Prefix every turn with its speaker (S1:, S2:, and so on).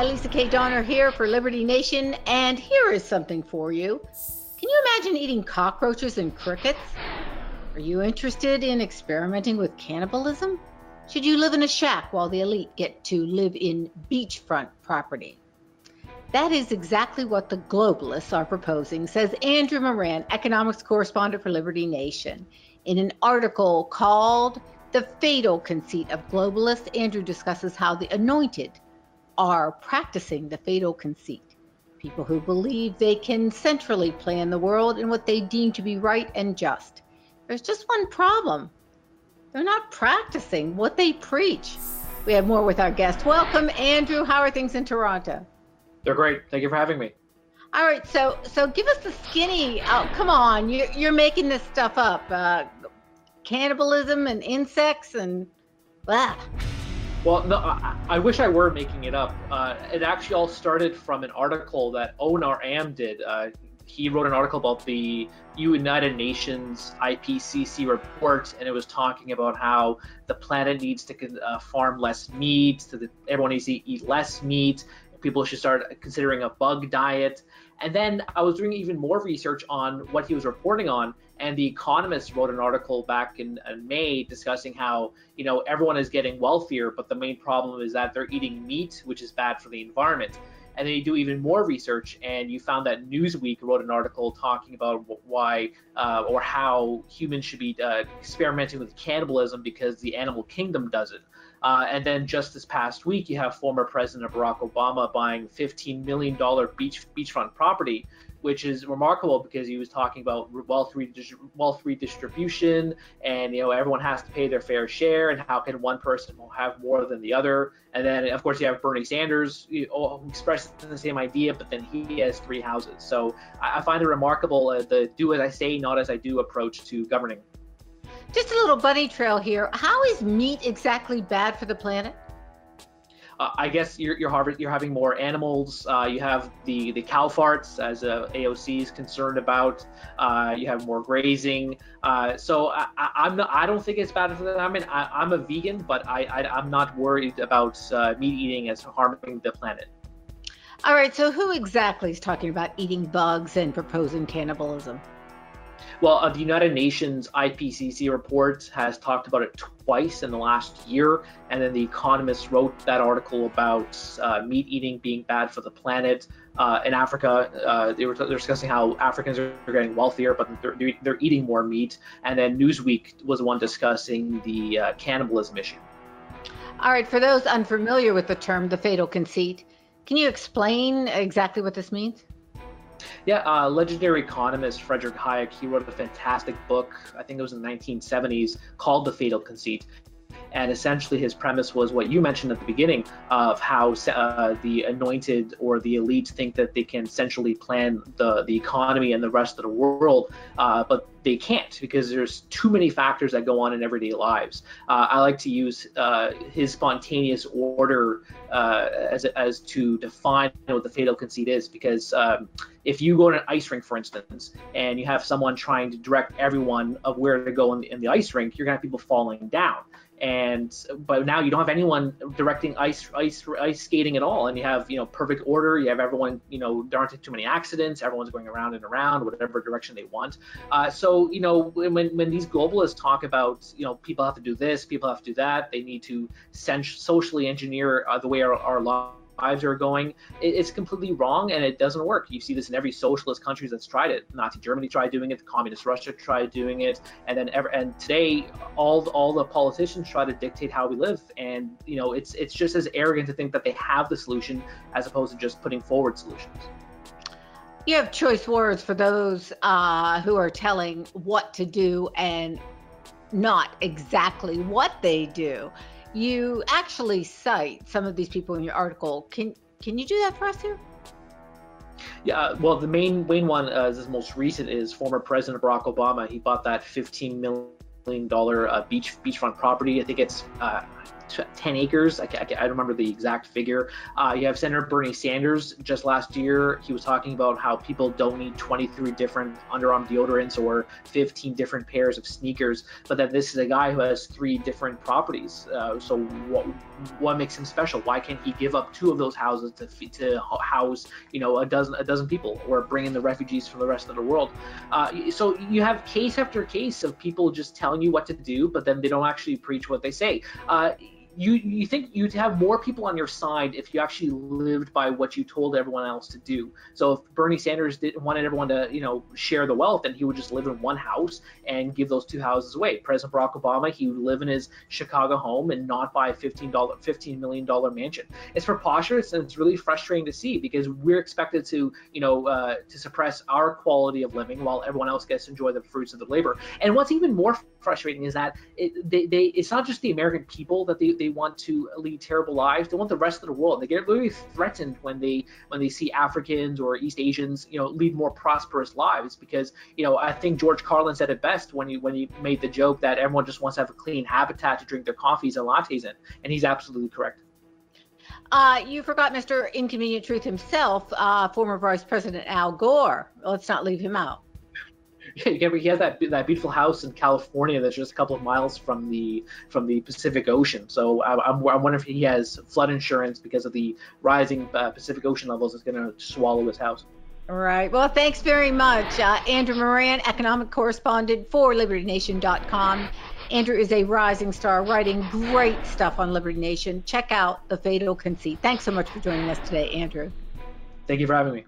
S1: Hi, Lisa K. Donner here for Liberty Nation, and here is something for you. Can you imagine eating cockroaches and crickets? Are you interested in experimenting with cannibalism? Should you live in a shack while the elite get to live in beachfront property? That is exactly what the globalists are proposing, says Andrew Moran, economics correspondent for Liberty Nation. In an article called The Fatal Conceit of Globalists, Andrew discusses how the anointed are practicing the fatal conceit. People who believe they can centrally plan the world in what they deem to be right and just. There's just one problem. They're not practicing what they preach. We have more with our guest. Welcome, Andrew. How are things in Toronto?
S2: They're great. Thank you for having me.
S1: All right, so give us the skinny. Oh, come on, you're making this stuff up. Cannibalism and insects and blah.
S2: Well, no, I wish I were making it up. It actually all started from an article that Onar Am did. He wrote an article about the United Nations IPCC report, and it was talking about how the planet needs to farm less meat, so that everyone needs to eat less meat. People should start considering a bug diet. And then I was doing even more research on what he was reporting on, and The Economist wrote an article back in May discussing how, everyone is getting wealthier, but the main problem is that they're eating meat, which is bad for the environment. And then you do even more research, and you found that Newsweek wrote an article talking about why or how humans should be experimenting with cannibalism because the animal kingdom does it. And then just this past week, you have former President Barack Obama buying $15 million beachfront property, which is remarkable because he was talking about wealth redistribution, and everyone has to pay their fair share, and how can one person have more than the other? And then of course you have Bernie Sanders who expressed the same idea, but then he has 3 houses. So I find it remarkable the do as I say, not as I do approach to governing.
S1: Just a little bunny trail here. How is meat exactly bad for the planet?
S2: I guess you're having more animals. You have the cow farts, as AOC is concerned about. You have more grazing. So I don't think it's bad for the environment. I'm a vegan, but I'm not worried about meat eating as harming the planet.
S1: All right. So who exactly is talking about eating bugs and proposing cannibalism?
S2: Well, the United Nations IPCC report has talked about it twice in the last year, and then The Economist wrote that article about meat eating being bad for the planet. In Africa, they're discussing how Africans are getting wealthier, but they're eating more meat. And then Newsweek was the one discussing the cannibalism issue.
S1: All right, for those unfamiliar with the term, the fatal conceit, can you explain exactly what this means?
S2: Yeah, legendary economist Frederick Hayek, he wrote a fantastic book, I think it was in the 1970s, called The Fatal Conceit. And essentially his premise was what you mentioned at the beginning of how the anointed or the elite think that they can centrally plan the economy and the rest of the world, but they can't because there's too many factors that go on in everyday lives. I like to use his spontaneous order as to define what the fatal conceit is, because if you go to an ice rink, for instance, and you have someone trying to direct everyone of where to go in the ice rink, you're gonna have people falling down. But now you don't have anyone directing ice skating at all, and you have perfect order. You have everyone, there aren't too many accidents. Everyone's going around and around whatever direction they want. So when these globalists talk about people have to do this, people have to do that, they need to socially engineer the way our lives are going, it's completely wrong, and it doesn't work. You see this in every socialist country that's tried it. Nazi Germany tried doing it, the communist Russia tried doing it, and today all the politicians try to dictate how we live. And it's just as arrogant to think that they have the solution as opposed to just putting forward solutions.
S1: You have choice words for those who are telling what to do and not exactly what they do. You actually cite some of these people in your article. Can you do that for us here?
S2: Yeah, well, the main one, this most recent, is former President Barack Obama. He bought that $15 million beachfront property. I think it's 10 acres. I don't remember the exact figure. You have Senator Bernie Sanders just last year. He was talking about how people don't need 23 different underarm deodorants or 15 different pairs of sneakers, but then this is a guy who has 3 different properties. So what makes him special? Why can't he give up 2 of those houses to house, a dozen people, or bring in the refugees from the rest of the world? So you have case after case of people just telling you what to do, but then they don't actually preach what they say. You think you'd have more people on your side if you actually lived by what you told everyone else to do. So if Bernie Sanders wanted everyone to, share the wealth, then he would just live in one house and give those 2 houses away. President Barack Obama, he would live in his Chicago home and not buy a $15 million mansion. It's preposterous, and it's really frustrating to see, because we're expected to, to suppress our quality of living while everyone else gets to enjoy the fruits of the labor. And what's even more frustrating is that it's not just the American people that they want to lead terrible lives. They want the rest of the world. They get really threatened when they see Africans or East Asians, lead more prosperous lives, because I think George Carlin said it best when he made the joke that everyone just wants to have a clean habitat to drink their coffees and lattes in, and he's absolutely correct.
S1: You forgot Mr. Inconvenient Truth himself, former Vice President Al Gore. Let's not leave him out.
S2: Yeah, he has that beautiful house in California that's just a couple of miles from the Pacific Ocean. So I wonder if he has flood insurance because of the rising Pacific Ocean levels is going to swallow his house.
S1: All right. Well, thanks very much, Andrew Moran, economic correspondent for LibertyNation.com. Andrew is a rising star, writing great stuff on Liberty Nation. Check out The Fatal Conceit. Thanks so much for joining us today, Andrew.
S2: Thank you for having me.